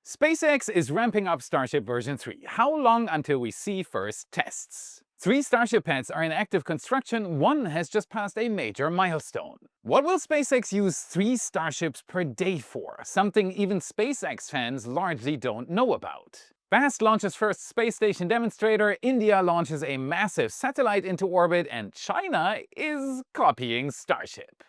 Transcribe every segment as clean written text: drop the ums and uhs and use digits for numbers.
SpaceX is ramping up Starship version 3. How long until we see first tests? 3 Starship pads are in active construction, 1 has just passed a major milestone. What will SpaceX use 3 Starships per day for? Something even SpaceX fans largely don't know about. Fast launches first SpaceStation demonstrator, India launches a massive satellite into orbit, and China is copying Starship.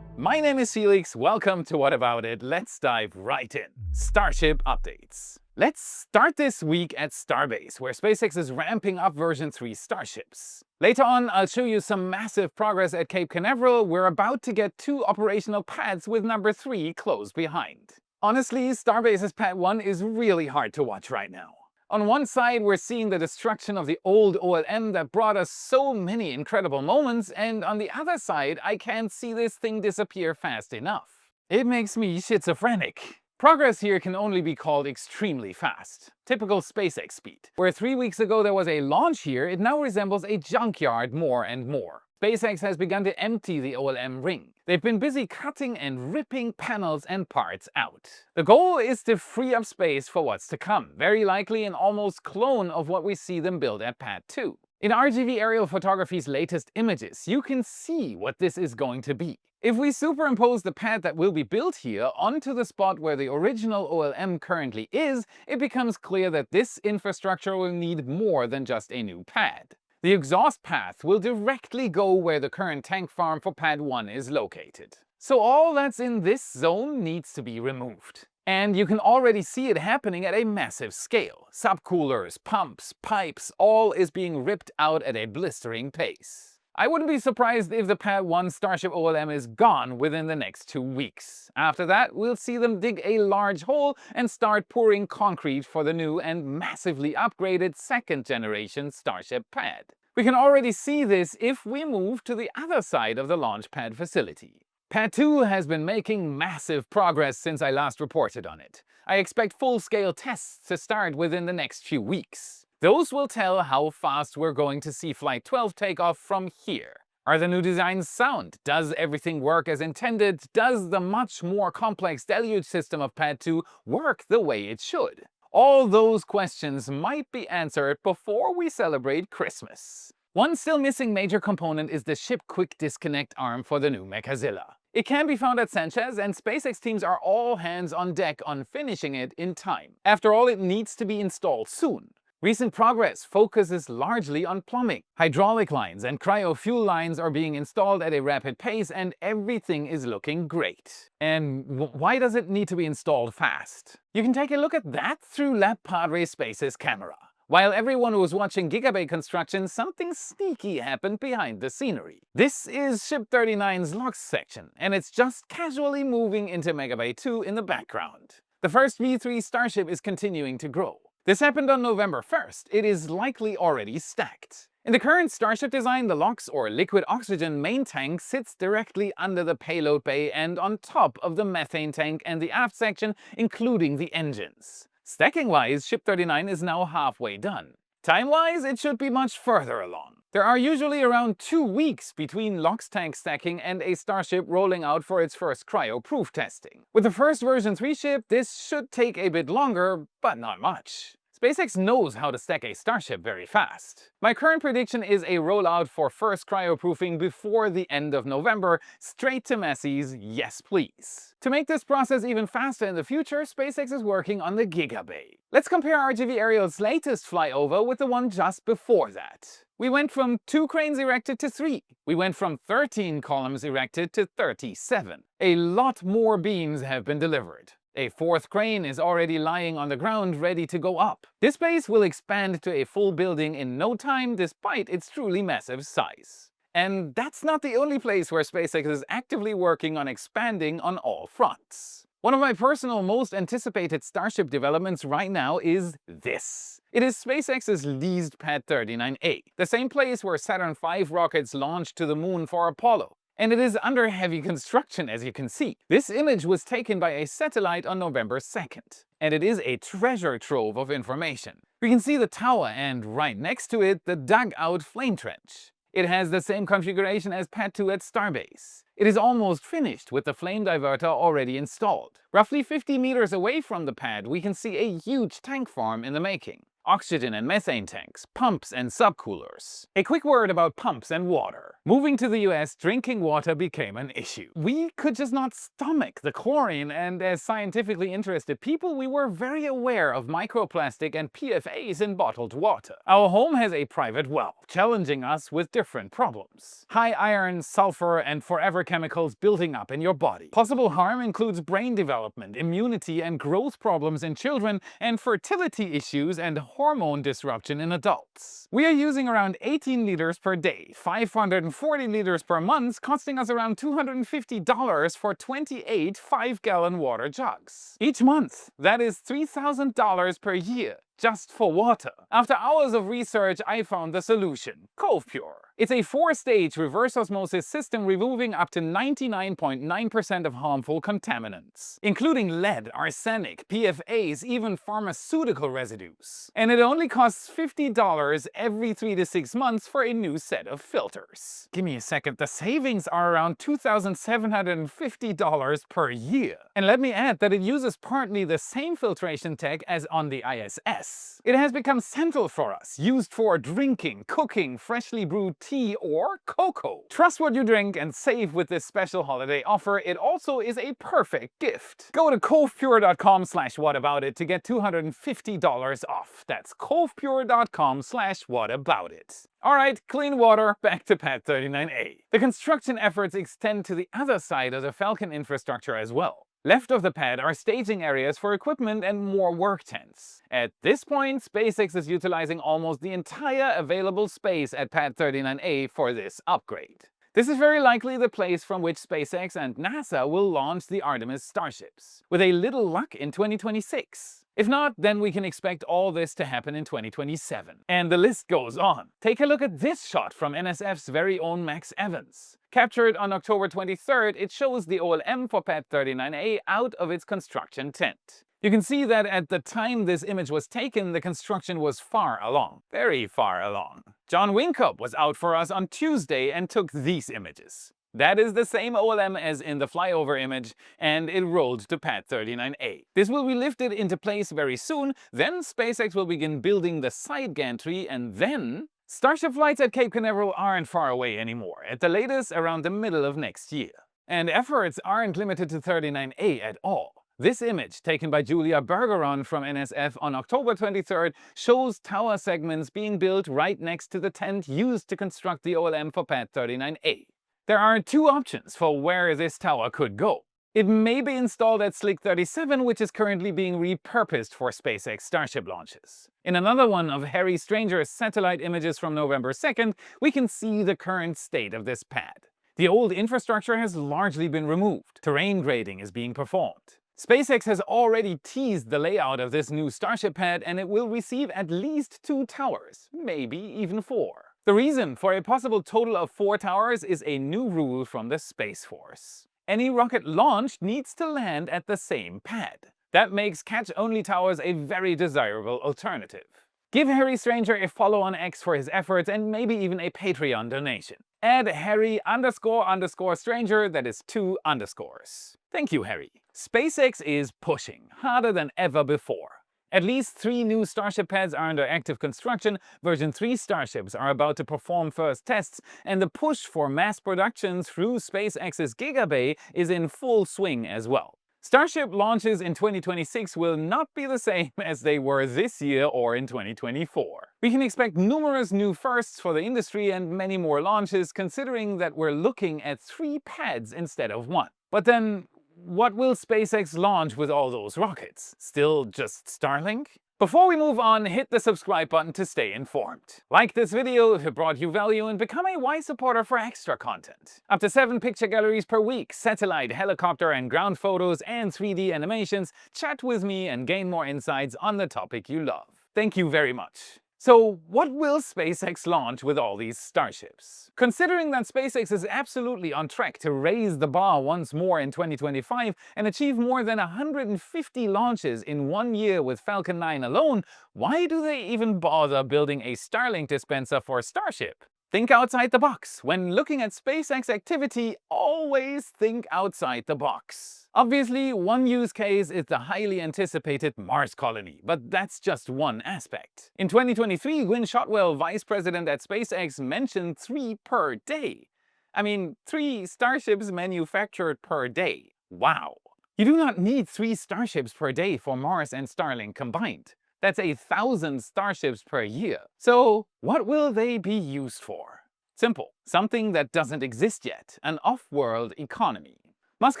My name is Felix, welcome to What About It. Let's dive right in. Starship updates. Let's start this week at Starbase, where SpaceX is ramping up version 3 Starships. Later on, I'll show you some massive progress at Cape Canaveral. We're about to get 2 operational pads with number 3 close behind. Honestly, Starbase's Pad 1 is really hard to watch right now. On one side, we're seeing the destruction of the old OLM that brought us so many incredible moments, and on the other side, I can't see this thing disappear fast enough. It makes me schizophrenic. Progress here can only be called extremely fast. Typical SpaceX speed. Where 3 weeks ago there was a launch here, it now resembles a junkyard more and more. SpaceX has begun to empty the OLM ring. They've been busy cutting and ripping panels and parts out. The goal is to free up space for what's to come, very likely an almost clone of what we see them build at Pad 2. In RGV Aerial Photography's latest images, you can see what this is going to be. If we superimpose the pad that will be built here onto the spot where the original OLM currently is, it becomes clear that this infrastructure will need more than just a new pad. The exhaust path will directly go where the current tank farm for Pad 1 is located. So all that's in this zone needs to be removed. And you can already see it happening at a massive scale. Subcoolers, pumps, pipes, all is being ripped out at a blistering pace. I wouldn't be surprised if the Pad 1 Starship OLM is gone within the next 2 weeks. After that, we'll see them dig a large hole and start pouring concrete for the new and massively upgraded 2nd generation Starship pad. We can already see this if we move to the other side of the launch pad facility. Pad 2 has been making massive progress since I last reported on it. I expect full-scale tests to start within the next few weeks. Those will tell how fast we're going to see Flight 12 take off from here. Are the new designs sound? Does everything work as intended? Does the much more complex deluge system of Pad 2 work the way it should? All those questions might be answered before we celebrate Christmas. One still missing major component is the ship quick disconnect arm for the new Mechazilla. It can be found at Sanchez, and SpaceX teams are all hands on deck on finishing it in time. After all, it needs to be installed soon. Recent progress focuses largely on plumbing. Hydraulic lines and cryo-fuel lines are being installed at a rapid pace, and everything is looking great. And why does it need to be installed fast? You can take a look at that through Lab Padre Space's camera. While everyone was watching Gigabay construction, something sneaky happened behind the scenery. This is Ship 39's LOX section, and it's just casually moving into Megabay 2 in the background. The first V3 Starship is continuing to grow. This happened on November 1st. It is likely already stacked. In the current Starship design, the LOX, or liquid oxygen main tank, sits directly under the payload bay and on top of the methane tank and the aft section, including the engines. Stacking-wise, Ship 39 is now halfway done. Time-wise, it should be much further along. There are usually around 2 weeks between LOX tank stacking and a Starship rolling out for its first cryo-proof testing. With the first version 3 ship, this should take a bit longer, but not much. SpaceX knows how to stack a Starship very fast. My current prediction is a rollout for first cryoproofing before the end of November, straight to Massey's yes please. To make this process even faster in the future, SpaceX is working on the Gigabay. Let's compare RGV Aerial's latest flyover with the one just before that. We went from 2 cranes erected to 3. We went from 13 columns erected to 37. A lot more beams have been delivered. A 4th crane is already lying on the ground ready to go up. This base will expand to a full building in no time despite its truly massive size. And that's not the only place where SpaceX is actively working on expanding on all fronts. One of my personal most anticipated Starship developments right now is this. It is SpaceX's leased Pad 39A, the same place where Saturn V rockets launched to the moon for Apollo. And it is under heavy construction, as you can see. This image was taken by a satellite on November 2nd, and it is a treasure trove of information. We can see the tower and, right next to it, the dug-out flame trench. It has the same configuration as Pad 2 at Starbase. It is almost finished with the flame diverter already installed. Roughly 50 meters away from the pad, we can see a huge tank farm in the making. Oxygen and methane tanks, pumps and subcoolers. A quick word about pumps and water. Moving to the US, drinking water became an issue. We could just not stomach the chlorine, and as scientifically interested people, we were very aware of microplastic and PFAs in bottled water. Our home has a private well, challenging us with different problems. High iron, sulfur, and forever chemicals building up in your body. Possible harm includes brain development, immunity and growth problems in children, and fertility issues and hormone disruption in adults. We are using around 18 liters per day, 540 liters per month, costing us around $250 for 28 5-gallon water jugs. Each month, that is $3,000 per year, just for water. After hours of research, I found the solution: Cove Pure. It's a 4-stage reverse osmosis system removing up to 99.9% of harmful contaminants, including lead, arsenic, PFAs, even pharmaceutical residues. And it only costs $50 every 3 to 6 months for a new set of filters. Give me a second, the savings are around $2,750 per year. And let me add that it uses partly the same filtration tech as on the ISS. It has become central for us, used for drinking, cooking, freshly brewed tea or cocoa. Trust what you drink and save with this special holiday offer. It also is a perfect gift. Go to covepure.com/whataboutit to get $250 off. That's covepure.com/whataboutit. Alright, clean water, back to Pad 39A. The construction efforts extend to the other side of the Falcon infrastructure as well. Left of the pad are staging areas for equipment and more work tents. At this point, SpaceX is utilizing almost the entire available space at Pad 39A for this upgrade. This is very likely the place from which SpaceX and NASA will launch the Artemis Starships, with a little luck in 2026. If not, then we can expect all this to happen in 2027. And the list goes on. Take a look at this shot from NSF's very own Max Evans. Captured on October 23rd, it shows the OLM for Pad 39A out of its construction tent. You can see that at the time this image was taken, the construction was far along. Very far along. John Winkopp was out for us on Tuesday and took these images. That is the same OLM as in the flyover image, and it rolled to Pad 39A. This will be lifted into place very soon, then SpaceX will begin building the side gantry, and then Starship flights at Cape Canaveral aren't far away anymore, at the latest around the middle of next year. And efforts aren't limited to 39A at all. This image, taken by Julia Bergeron from NSF on October 23rd, shows tower segments being built right next to the tent used to construct the OLM for Pad 39A. There are two options for where this tower could go. It may be installed at Slick 37, which is currently being repurposed for SpaceX Starship launches. In another one of Harry Stranger's satellite images from November 2nd, we can see the current state of this pad. The old infrastructure has largely been removed. Terrain grading is being performed. SpaceX has already teased the layout of this new Starship pad, and it will receive at least 2 towers, maybe even 4. The reason for a possible total of 4 towers is a new rule from the Space Force. Any rocket launched needs to land at the same pad. That makes catch-only towers a very desirable alternative. Give Harry Stranger a follow on X for his efforts and maybe even a Patreon donation. Add Harry__Stranger, that is 2 underscores. Thank you, Harry. SpaceX is pushing harder than ever before. At least 3 new Starship pads are under active construction, version 3 Starships are about to perform first tests, and the push for mass production through SpaceX's Gigabay is in full swing as well. Starship launches in 2026 will not be the same as they were this year or in 2024. We can expect numerous new firsts for the industry and many more launches, considering that we're looking at 3 pads instead of 1. But then, what will SpaceX launch with all those rockets? Still just Starlink? Before we move on, hit the subscribe button to stay informed. Like this video if it brought you value, and become a Y supporter for extra content. Up to 7 picture galleries per week, satellite, helicopter and ground photos, and 3D animations. Chat with me and gain more insights on the topic you love. Thank you very much. So what will SpaceX launch with all these Starships? Considering that SpaceX is absolutely on track to raise the bar once more in 2025 and achieve more than 150 launches in 1 year with Falcon 9 alone, why do they even bother building a Starlink dispenser for Starship? Think outside the box. When looking at SpaceX activity, always think outside the box. Obviously, one use case is the highly anticipated Mars colony, but that's just one aspect. In 2023, Gwynne Shotwell, vice president at SpaceX, mentioned 3 per day. I mean, 3 Starships manufactured per day. Wow! You do not need 3 Starships per day for Mars and Starlink combined. That's 1,000 Starships per year. So, what will they be used for? Simple. Something that doesn't exist yet. An off-world economy. Musk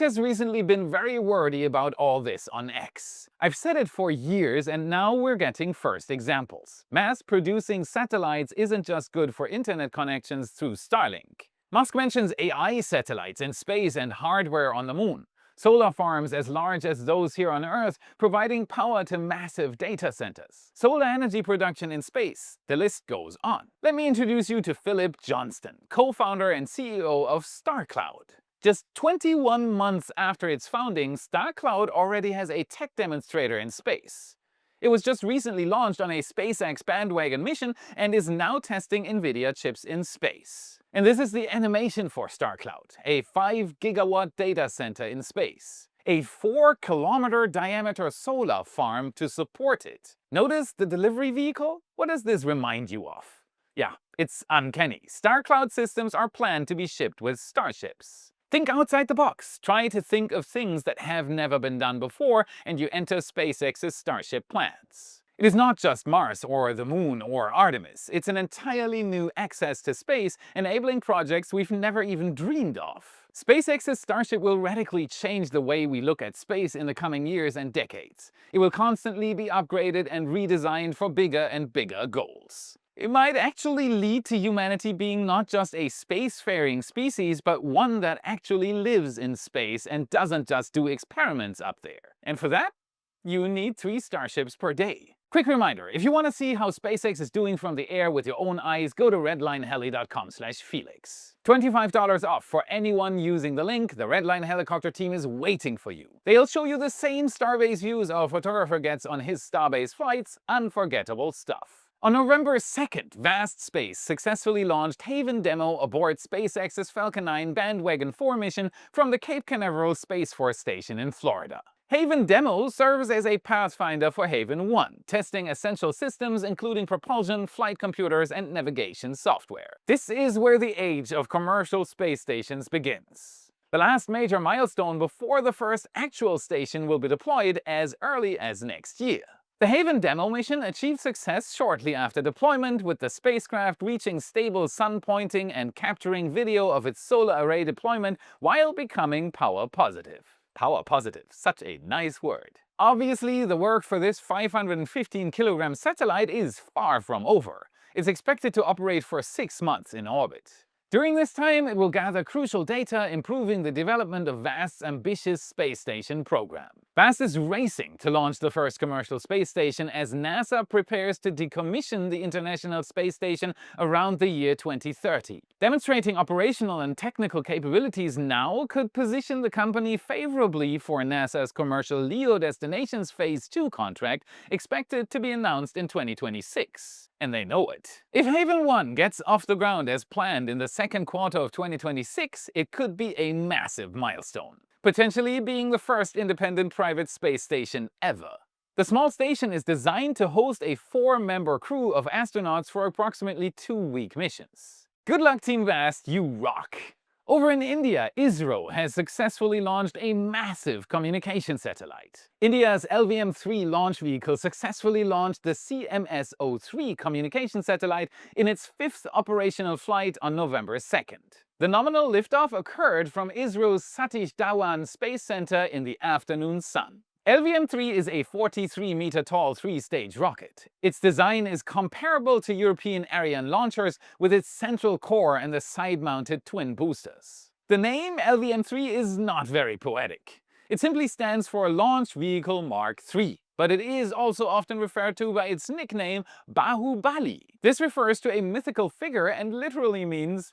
has recently been very wordy about all this on X. I've said it for years and now we're getting first examples. Mass-producing satellites isn't just good for internet connections through Starlink. Musk mentions AI satellites in space and hardware on the moon. Solar farms as large as those here on Earth, providing power to massive data centers. Solar energy production in space. The list goes on. Let me introduce you to Philip Johnston, co-founder and CEO of StarCloud. Just 21 months after its founding, StarCloud already has a tech demonstrator in space. It was just recently launched on a SpaceX bandwagon mission and is now testing NVIDIA chips in space. And this is the animation for StarCloud, a 5 gigawatt data center in space. A 4-kilometer diameter solar farm to support it. Notice the delivery vehicle? What does this remind you of? Yeah, it's uncanny. StarCloud systems are planned to be shipped with Starships. Think outside the box. Try to think of things that have never been done before, and you enter SpaceX's Starship plans. It is not just Mars or the Moon or Artemis. It's an entirely new access to space, enabling projects we've never even dreamed of. SpaceX's Starship will radically change the way we look at space in the coming years and decades. It will constantly be upgraded and redesigned for bigger and bigger goals. It might actually lead to humanity being not just a spacefaring species, but one that actually lives in space and doesn't just do experiments up there. And for that, you need 3 Starships per day. Quick reminder, if you want to see how SpaceX is doing from the air with your own eyes, go to redlineheli.com/Felix. $25 off for anyone using the link. The Redline helicopter team is waiting for you. They'll show you the same Starbase views a photographer gets on his Starbase flights. Unforgettable stuff. On November 2nd, Vast Space successfully launched Haven Demo aboard SpaceX's Falcon 9 Bandwagon 4 mission from the Cape Canaveral Space Force Station in Florida. Haven Demo serves as a pathfinder for Haven 1, testing essential systems including propulsion, flight computers, and navigation software. This is where the age of commercial space stations begins. The last major milestone before the first actual station will be deployed as early as next year. The Haven Demo mission achieved success shortly after deployment, with the spacecraft reaching stable sun pointing and capturing video of its solar array deployment while becoming power positive. Power positive, such a nice word. Obviously, the work for this 515-kilogram satellite is far from over. It's expected to operate for 6 months in orbit. During this time, it will gather crucial data, improving the development of Vast's ambitious space station program. Vast is racing to launch the first commercial space station as NASA prepares to decommission the International Space Station around the year 2030. Demonstrating operational and technical capabilities now could position the company favorably for NASA's commercial LEO Destinations Phase 2 contract, expected to be announced in 2026. And they know it. If Haven 1 gets off the ground as planned in the second quarter of 2026, it could be a massive milestone, potentially being the first independent private space station ever. The small station is designed to host a 4-member crew of astronauts for approximately 2-week missions. Good luck, Team Vast, you rock! Over in India, ISRO has successfully launched a massive communication satellite. India's LVM-3 launch vehicle successfully launched the CMS-03 communication satellite in its 5th operational flight on November 2nd. The nominal liftoff occurred from ISRO's Satish Dhawan Space Center in the afternoon sun. LVM-3 is a 43-meter-tall 3-stage rocket. Its design is comparable to European Ariane launchers, with its central core and the side-mounted twin boosters. The name LVM-3 is not very poetic. It simply stands for Launch Vehicle Mark III, but it is also often referred to by its nickname Bahubali. This refers to a mythical figure and literally means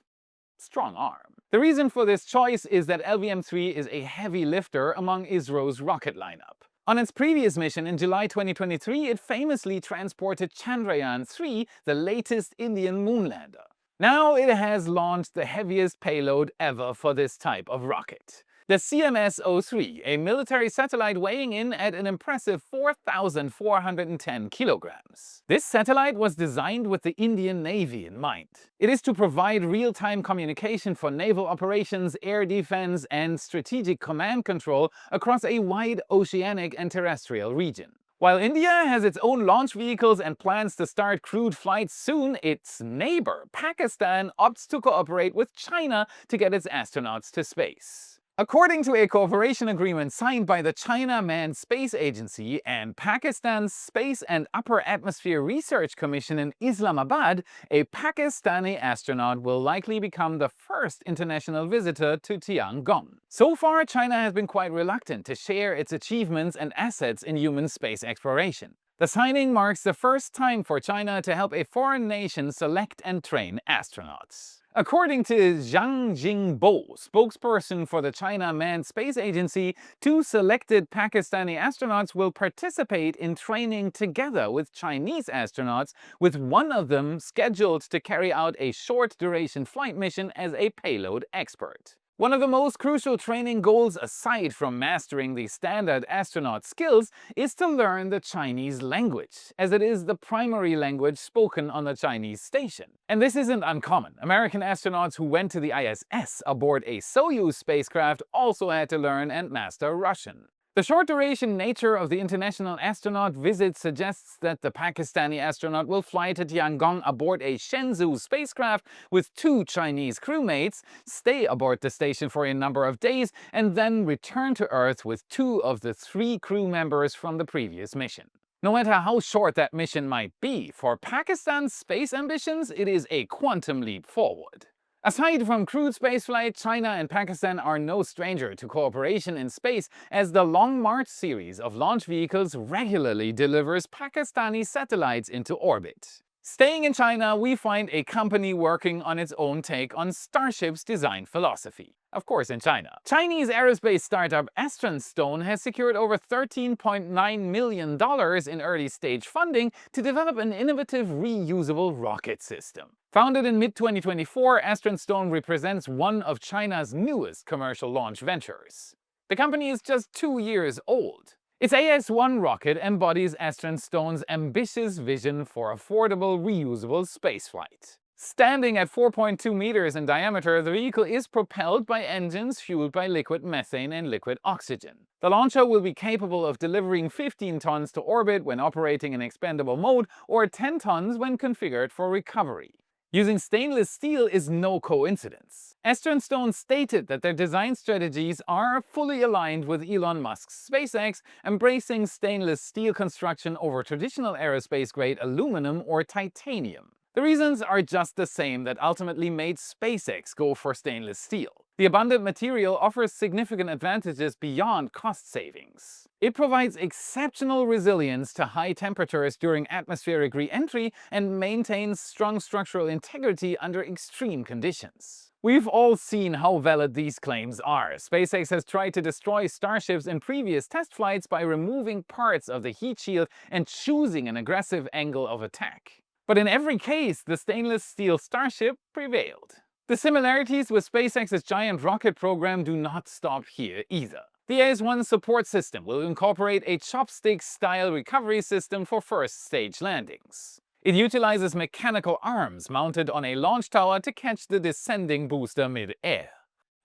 strong arm. The reason for this choice is that LVM-3 is a heavy lifter among ISRO's rocket lineup. On its previous mission in July 2023, it famously transported Chandrayaan-3, the latest Indian moonlander. Now it has launched the heaviest payload ever for this type of rocket. The CMS-03, a military satellite weighing in at an impressive 4,410 kilograms. This satellite was designed with the Indian Navy in mind. It is to provide real-time communication for naval operations, air defense, and strategic command control across a wide oceanic and terrestrial region. While India has its own launch vehicles and plans to start crewed flights soon, its neighbor, Pakistan, opts to cooperate with China to get its astronauts to space. According to a cooperation agreement signed by the China Manned Space Agency and Pakistan's Space and Upper Atmosphere Research Commission in Islamabad, a Pakistani astronaut will likely become the first international visitor to Tiangong. So far, China has been quite reluctant to share its achievements and assets in human space exploration. The signing marks the first time for China to help a foreign nation select and train astronauts. According to Zhang Jingbo, spokesperson for the China Manned Space Agency, 2 selected Pakistani astronauts will participate in training together with Chinese astronauts, with one of them scheduled to carry out a short-duration flight mission as a payload expert. One of the most crucial training goals, aside from mastering the standard astronaut skills, is to learn the Chinese language, as it is the primary language spoken on the Chinese station. And this isn't uncommon. American astronauts who went to the ISS aboard a Soyuz spacecraft also had to learn and master Russian. The short-duration nature of the international astronaut visit suggests that the Pakistani astronaut will fly to Tiangong aboard a Shenzhou spacecraft with 2 Chinese crewmates, stay aboard the station for a number of days, and then return to Earth with 2 of the 3 crew members from the previous mission. No matter how short that mission might be, for Pakistan's space ambitions, it is a quantum leap forward. Aside from crewed spaceflight, China and Pakistan are no stranger to cooperation in space, as the Long March series of launch vehicles regularly delivers Pakistani satellites into orbit. Staying in China, we find a company working on its own take on Starship's design philosophy. Of course, in China. Chinese aerospace startup Stone has secured over $13.9 million in early-stage funding to develop an innovative reusable rocket system. Founded in mid-2024, Stone represents one of China's newest commercial launch ventures. The company is just 2 years old. Its AS-1 rocket embodies Stone's ambitious vision for affordable, reusable spaceflight. Standing at 4.2 meters in diameter, the vehicle is propelled by engines fueled by liquid methane and liquid oxygen. The launcher will be capable of delivering 15 tons to orbit when operating in expendable mode, or 10 tons when configured for recovery. Using stainless steel is no coincidence. Stone stated that their design strategies are fully aligned with Elon Musk's SpaceX, embracing stainless steel construction over traditional aerospace-grade aluminum or titanium. The reasons are just the same that ultimately made SpaceX go for stainless steel. The abundant material offers significant advantages beyond cost savings. It provides exceptional resilience to high temperatures during atmospheric re-entry and maintains strong structural integrity under extreme conditions. We've all seen how valid these claims are. SpaceX has tried to destroy Starships in previous test flights by removing parts of the heat shield and choosing an aggressive angle of attack. But in every case, the stainless steel Starship prevailed. The similarities with SpaceX's giant rocket program do not stop here either. The AS-1 support system will incorporate a chopstick-style recovery system for first-stage landings. It utilizes mechanical arms mounted on a launch tower to catch the descending booster mid-air.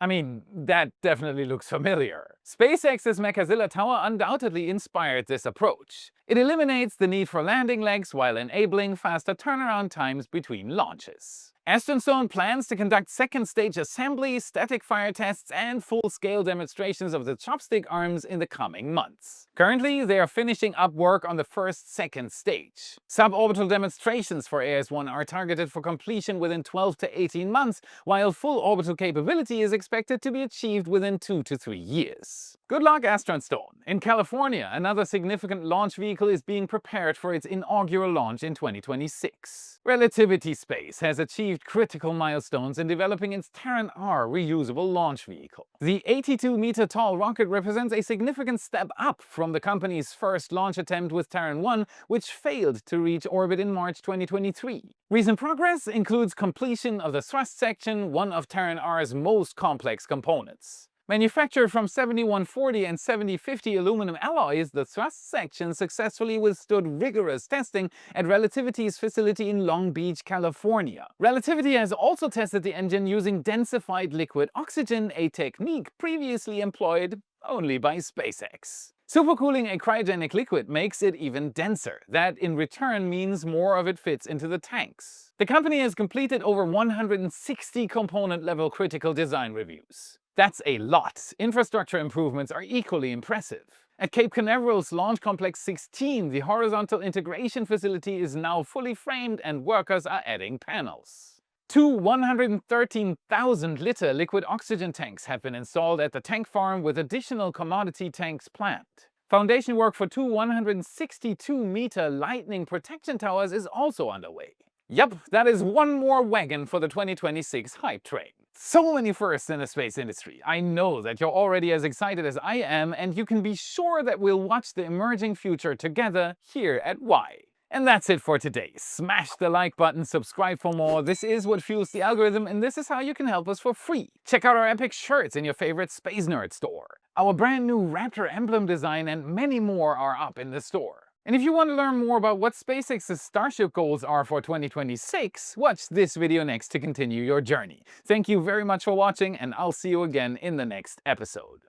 I mean, that definitely looks familiar. SpaceX's Mechazilla Tower undoubtedly inspired this approach. It eliminates the need for landing legs while enabling faster turnaround times between launches. Stone plans to conduct second-stage assembly, static fire tests, and full-scale demonstrations of the chopstick arms in the coming months. Currently, they are finishing up work on the second stage. Suborbital demonstrations for AS-1 are targeted for completion within 12 to 18 months, while full orbital capability is expected to be achieved within 2 to 3 years. Good luck, Stone! In California, another significant launch vehicle is being prepared for its inaugural launch in 2026. Relativity Space has achieved critical milestones in developing its Terran R reusable launch vehicle. The 82-meter tall rocket represents a significant step up from from the company's first launch attempt with Terran 1, which failed to reach orbit in March 2023. Recent progress includes completion of the thrust section, one of Terran R's most complex components. Manufactured from 7140 and 7050 aluminum alloys, the thrust section successfully withstood rigorous testing at Relativity's facility in Long Beach, California. Relativity has also tested the engine using densified liquid oxygen, a technique previously employed only by SpaceX. Supercooling a cryogenic liquid makes it even denser. That, in return, means more of it fits into the tanks. The company has completed over 160 component-level critical design reviews. That's a lot. Infrastructure improvements are equally impressive. At Cape Canaveral's Launch Complex 16, the horizontal integration facility is now fully framed and workers are adding panels. Two 113,000-liter liquid oxygen tanks have been installed at the tank farm, with additional commodity tanks planned. Foundation work for two 162-meter lightning protection towers is also underway. Yup, that is one more wagon for the 2026 hype train. So many firsts in the space industry. I know that you're already as excited as I am, and you can be sure that we'll watch the emerging future together here at Y. And that's it for today. Smash the like button, subscribe for more. This is what fuels the algorithm, and this is how you can help us for free. Check out our epic shirts in your favorite Space Nerd store. Our brand new Raptor emblem design and many more are up in the store. And if you want to learn more about what SpaceX's Starship goals are for 2026, watch this video next to continue your journey. Thank you very much for watching, and I'll see you again in the next episode.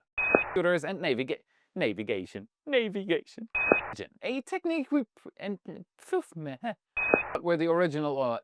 Computers and navigation. A technique where the original